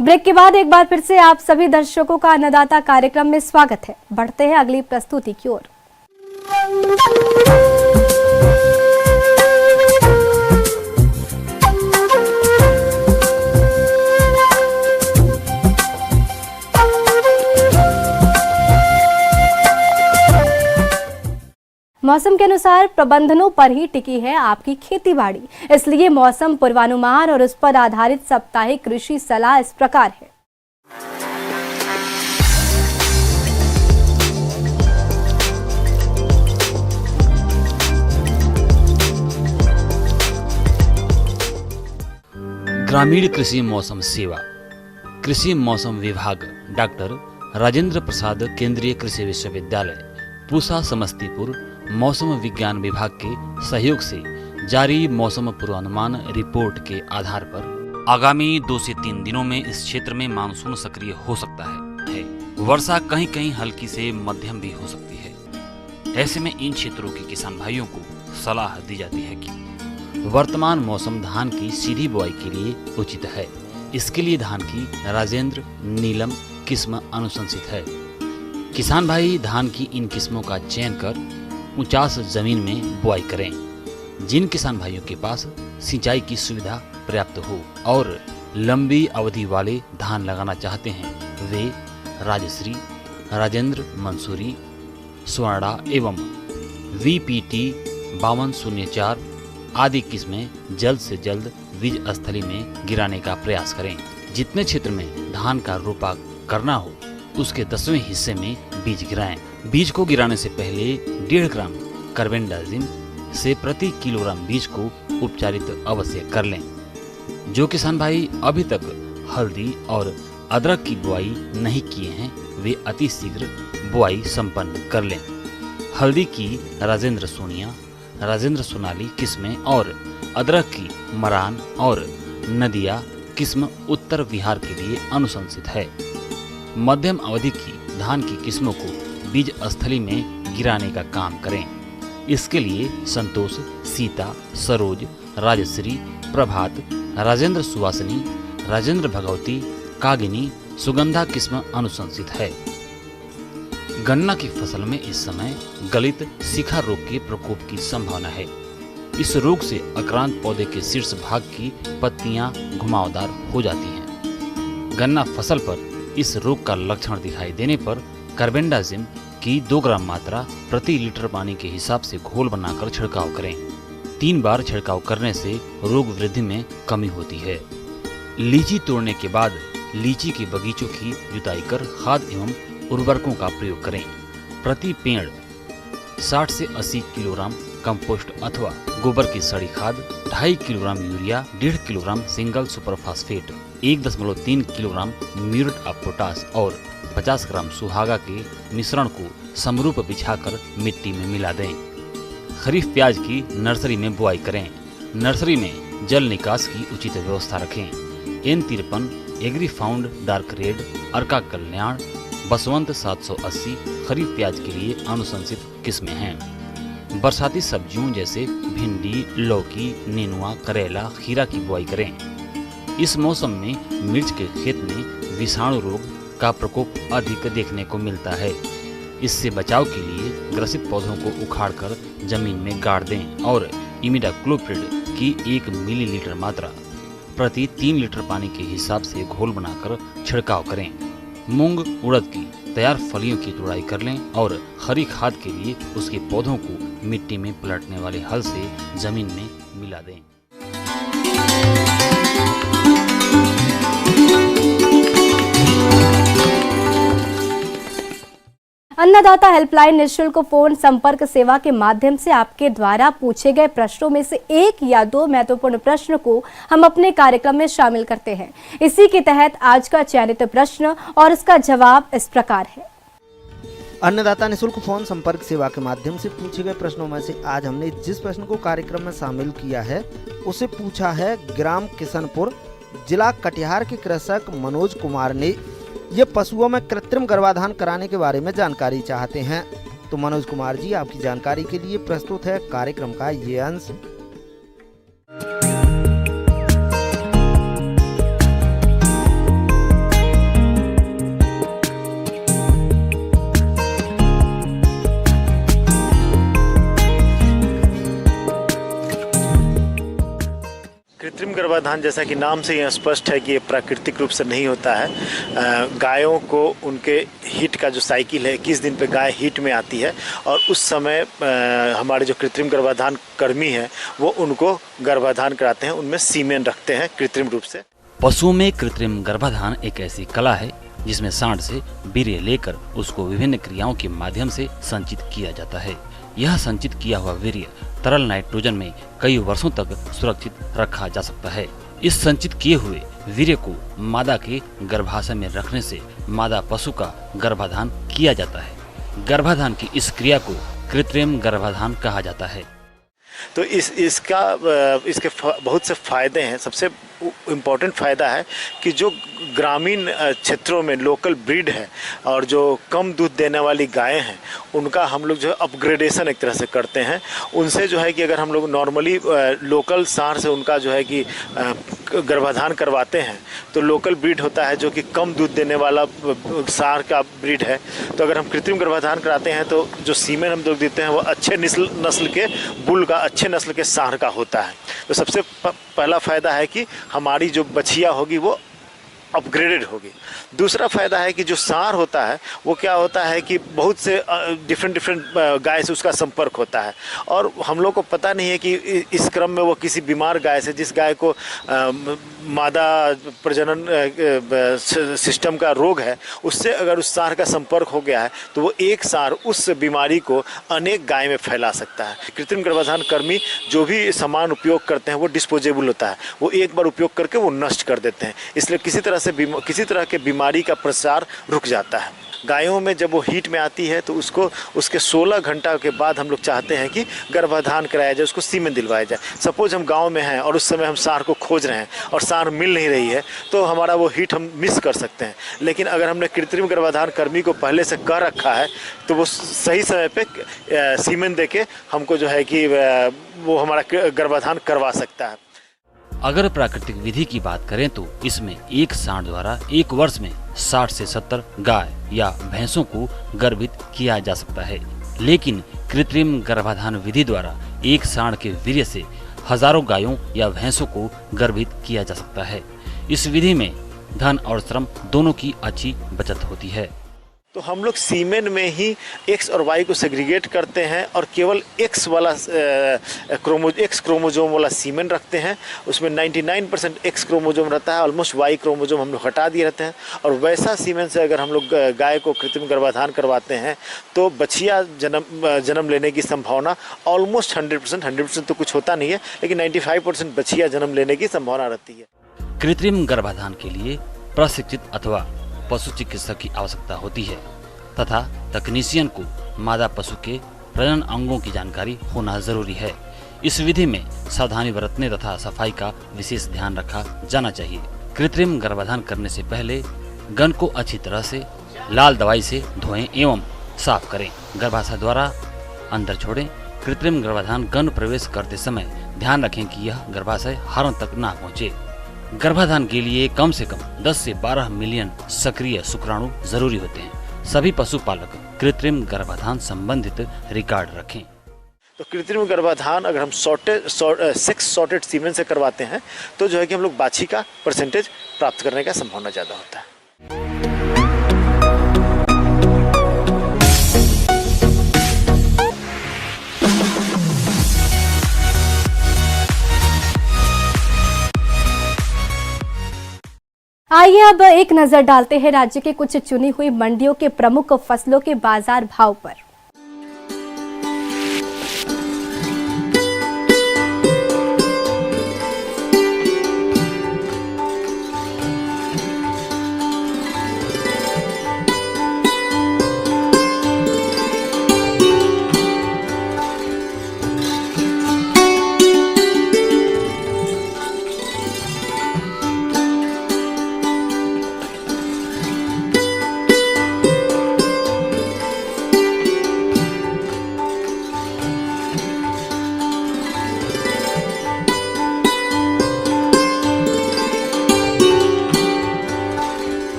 Break के बाद एक बार फिर से आप सभी दर्शकों का अन्नदाता कार्यक्रम में स्वागत है। बढ़ते हैं अगली प्रस्तुति की ओर। मौसम के अनुसार प्रबंधनों पर ही टिकी है आपकी खेतीबाड़ी, इसलिए मौसम पूर्वानुमान और उस पर आधारित साप्ताहिक कृषि सलाह इस प्रकार है। ग्रामीण कृषि मौसम सेवा, कृषि मौसम विभाग, डॉक्टर राजेंद्र प्रसाद केंद्रीय कृषि विश्वविद्यालय पूसा समस्तीपुर मौसम विज्ञान विभाग के सहयोग से जारी मौसम पूर्वानुमान रिपोर्ट के आधार पर आगामी 2 से 3 दिनों में इस क्षेत्र में मानसून सक्रिय हो सकता है। वर्षा कहीं कहीं हल्की से मध्यम भी हो सकती है। ऐसे में इन क्षेत्रों के किसान भाइयों को सलाह दी जाती है कि वर्तमान मौसम धान की सीधी बुआई के लिए उचित है। इसके लिए धान की राजेंद्र नीलम किस्म अनुशंसित है। किसान भाई धान की इन किस्मों का चयन कर ऊंचास जमीन में बुआई करें। जिन किसान भाइयों के पास सिंचाई की सुविधा पर्याप्त हो और लंबी अवधि वाले धान लगाना चाहते हैं, वे राजश्री, राजेंद्र मंसूरी, स्वर्णा एवं VPT 5204 आदि किस्में जल्द से जल्द बीज स्थली में गिराने का प्रयास करें। जितने क्षेत्र में धान का रोपा करना हो उसके 10वें हिस्से में बीज गिराएं। बीज को गिराने से पहले 1.5 ग्राम कार्बेंडाजिम से प्रति किलोग्राम बीज को उपचारित अवश्य कर लें। जो किसान भाई अभी तक हल्दी और अदरक की बुआई नहीं किए हैं, वे अति शीघ्र बुआई संपन्न कर लें। हल्दी की राजेंद्र सोनिया, राजेंद्र सोनाली किस्में और अदरक की मरान और नदिया किस्म उत्तर बिहार के लिए अनुशंसित है। मध्यम अवधि की धान की किस्मों को बीज स्थली में गिराने का काम करें। इसके लिए संतोष, सीता, सरोज, राजश्री, प्रभात, राजेंद्र सुवासिनी, राजेंद्र भगवती, कागिनी, सुगंधा किस्म अनुशंसित है। गन्ना की फसल में इस समय गलित शिखा रोग के प्रकोप की संभावना है। इस रोग से आक्रांत पौधे के शीर्ष भाग की पत्तियां घुमावदार हो जाती हैं। गन्ना फसल पर इस रोग का लक्षण दिखाई देने पर कार्बेंडाजिम की 2 ग्राम मात्रा प्रति लीटर पानी के हिसाब से घोल बनाकर छिड़काव करें। 3 बार छिड़काव करने से रोग वृद्धि में कमी होती है। लीची तोड़ने के बाद लीची के बगीचों की जुताई कर खाद एवं उर्वरकों का प्रयोग करें। प्रति पेड़ 60 से 80 किलोग्राम कंपोस्ट अथवा गोबर की सड़ी खाद, 2.5 kilogram urea, 1.5 kilogram single super phosphate, 1.3 kilogram muriate of potash और 50 ग्राम सुहागा के मिश्रण को समरूप बिछाकर मिट्टी में मिला दें। खरीफ प्याज की नर्सरी में बुआई करें। नर्सरी में जल निकास की उचित व्यवस्था रखें। N53, Agrifound dark red, Arka Kalyan, Baswant 780 kharif प्याज के लिए अनुशंसित किस्में हैं। बरसाती सब्जियों जैसे भिंडी, लौकी, नेनुआ, करेला, खीरा की बुआई करें। इस मौसम में मिर्च के खेत में विषाणु रोग का प्रकोप अधिक देखने को मिलता है। इससे बचाव के लिए ग्रसित पौधों को उखाड़कर जमीन में गाड़ दें और इमिडाक्लोप्रिड की 1 मिलीलीटर मात्रा प्रति 3 लीटर पानी के हिसाब से घोल बनाकर छिड़काव करें। मूंग, उड़द की तैयार फलियों की तुड़ाई कर लें और हरी खाद के लिए उसके पौधों को मिट्टी में पलटने वाले हल से जमीन में मिला दें। अन्नदाता हेल्पलाइन निःशुल्क फोन संपर्क सेवा के माध्यम से आपके द्वारा पूछे गए प्रश्नों में से 1 या 2 महत्वपूर्ण प्रश्न को हम अपने कार्यक्रम में शामिल करते हैं। इसी के तहत आज का चयनित प्रश्न और इसका जवाब इस प्रकार है। अन्नदाता निःशुल्क फोन संपर्क सेवा के माध्यम से पूछे गए प्रश्नों में से आज हमने जिस प्रश्न को कार्यक्रम में शामिल किया है उसे पूछा है ग्राम किशनपुर, जिला कटिहार के कृषक मनोज कुमार ने। ये पशुओं में कृत्रिम गर्भाधान कराने के बारे में जानकारी चाहते हैं। तो मनोज कुमार जी, आपकी जानकारी के लिए प्रस्तुत है कार्यक्रम का ये अंश। गर्भाधान जैसा कि नाम से ही स्पष्ट है कि ये प्राकृतिक रूप से नहीं होता है। गायों को उनके हीट का जो साइकिल है 21 दिन पे गाय हीट में आती है और उस समय हमारे जो कृत्रिम गर्भाधान कर्मी हैं वो उनको गर्भाधान कराते हैं, उनमें सीमेन रखते हैं कृत्रिम रूप से। पशुओं में कृत्रिम गर्भाधान एक ऐसी कला है जिसमें सांड से वीर्य लेकर उसको विभिन्न क्रियाओं के माध्यम से संचित किया जाता है। यह संचित किया हुआ वीर्य तरल नाइट्रोजन में कई वर्षों तक सुरक्षित रखा जा सकता है। इस संचित किए हुए वीर्य को मादा के गर्भाशय में रखने से मादा पशु का गर्भाधान किया जाता है। गर्भाधान की इस क्रिया को कृत्रिम गर्भाधान कहा जाता है। तो इसके बहुत से फायदे हैं। सबसे इम्पोर्टेंट फ़ायदा है कि जो ग्रामीण क्षेत्रों में लोकल ब्रीड है और जो कम दूध देने वाली गायें हैं उनका हम लोग जो है अपग्रेडेशन एक तरह से करते हैं। उनसे जो है कि अगर हम लोग नॉर्मली लोकल सांड से उनका जो है कि गर्भाधान करवाते हैं तो लोकल ब्रीड होता है जो कि कम दूध देने वाला सांड का ब्रीड है। तो अगर हम कृत्रिम गर्भाधान कराते हैं तो जो सीमेन हम लोग देते हैं वो अच्छे नस्ल के बुल का, अच्छे नस्ल के सांड का होता है। तो सबसे पहला फ़ायदा है कि हमारी जो बछिया होगी वो अपग्रेडेड होगी। दूसरा फ़ायदा है कि जो सांड होता है वो क्या होता है कि बहुत से डिफरेंट गाय से उसका संपर्क होता है और हम लोग को पता नहीं है कि इस क्रम में वो किसी बीमार गाय से, जिस गाय को मादा प्रजनन सिस्टम का रोग है, उससे अगर उस सांड का संपर्क हो गया है तो वो एक सांड उस बीमारी को अनेक गाय में फैला सकता है। कृत्रिम गर्भाधान कर्मी जो भी सामान उपयोग करते हैं वो डिस्पोजेबल होता है, वो एक बार उपयोग करके वो नष्ट कर देते हैं, इसलिए किसी तरह के बीमारी का प्रसार रुक जाता है। गायों में जब वो हीट में आती है तो उसके 16 घंटा के बाद हम लोग चाहते हैं कि गर्भाधान कराया जाए, उसको सीमेन दिलवाया जाए। सपोज हम गांव में हैं और उस समय हम सांड को खोज रहे हैं और सांड मिल नहीं रही है तो हमारा वो हीट हम मिस कर सकते हैं। लेकिन अगर हमने कृत्रिम गर्भाधान कर्मी को पहले से कर रखा है तो वो सही समय पे सीमेन देके हमको जो है कि वो हमारा गर्भाधान करवा सकता है। अगर प्राकृतिक विधि की बात करें तो इसमें एक सांड द्वारा एक वर्ष में 60 से 70 गाय या भैंसों को गर्भित किया जा सकता है। लेकिन कृत्रिम गर्भाधान विधि द्वारा एक सांड के वीर्य से हजारों गायों या भैंसों को गर्भित किया जा सकता है। इस विधि में धन और श्रम दोनों की अच्छी बचत होती है। तो हम लोग सीमेन में ही एक्स और वाई को सेग्रीगेट करते हैं और केवल एक्स क्रोमोजोम वाला सीमेन रखते हैं। उसमें 99% एक्स क्रोमोजोम रहता है, ऑलमोस्ट वाई क्रोमोजोम हम लोग हटा दिए रहते हैं। और वैसा सीमेन से अगर हम लोग गाय को कृत्रिम गर्भाधान करवाते हैं तो बछिया जन्म लेने की संभावना ऑलमोस्ट 100% तो कुछ होता नहीं है, लेकिन 95% बछिया जन्म लेने की संभावना रहती है। कृत्रिम गर्भाधान के लिए प्रशिक्षित अथवा पशु चिकित्सक की आवश्यकता होती है तथा तकनीशियन को मादा पशु के प्रजनन अंगों की जानकारी होना जरूरी है। इस विधि में सावधानी बरतने तथा सफाई का विशेष ध्यान रखा जाना चाहिए। कृत्रिम गर्भाधान करने से पहले गन को अच्छी तरह से लाल दवाई से धोएं एवं साफ करें। गर्भाशय द्वारा अंदर छोड़ें। कृत्रिम गर्भाधान गन प्रवेश करते समय ध्यान रखें कि यह गर्भाशय हारों तक ना पहुँचे। गर्भाधान के लिए कम से कम 10 से 12 मिलियन सक्रिय शुक्राणु जरूरी होते हैं। सभी पशुपालक कृत्रिम गर्भाधान संबंधित रिकॉर्ड रखें। तो कृत्रिम गर्भाधान अगर हम सेक्स सॉर्टेड सीमेन से करवाते हैं तो जो है कि हम लोग बाछी का परसेंटेज प्राप्त करने का संभावना ज़्यादा होता है। आइए अब एक नजर डालते हैं राज्य के कुछ चुनी हुई मंडियों के प्रमुख फसलों के बाजार भाव पर।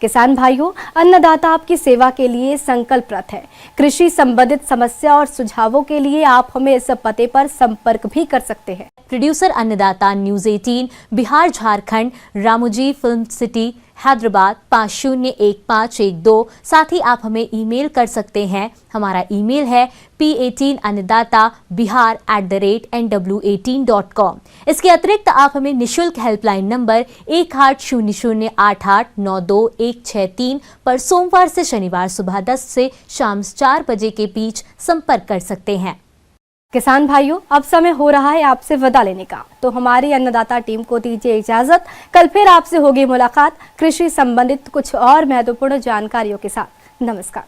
किसान भाइयों, अन्नदाता आपकी सेवा के लिए संकल्परत है। कृषि संबंधित समस्या और सुझावों के लिए आप हमें इस पते पर संपर्क भी कर सकते हैं। प्रोड्यूसर अन्नदाता news 18 Bihar Jharkhand, Ramoji film city Hyderabad 501512। साथ ही आप हमें ईमेल कर सकते हैं। हमारा ईमेल है p18annadatabihar@nw18.com। इसके अतिरिक्त आप हमें निशुल्क हेल्पलाइन नंबर 180088921163 पर सोमवार से शनिवार सुबह 10 से शाम 4 बजे के बीच संपर्क कर सकते हैं। किसान भाइयों, अब समय हो रहा है आपसे विदा लेने का, तो हमारी अन्नदाता टीम को दीजिए इजाजत। कल फिर आपसे होगी मुलाकात कृषि संबंधित कुछ और महत्वपूर्ण जानकारियों के साथ। नमस्कार।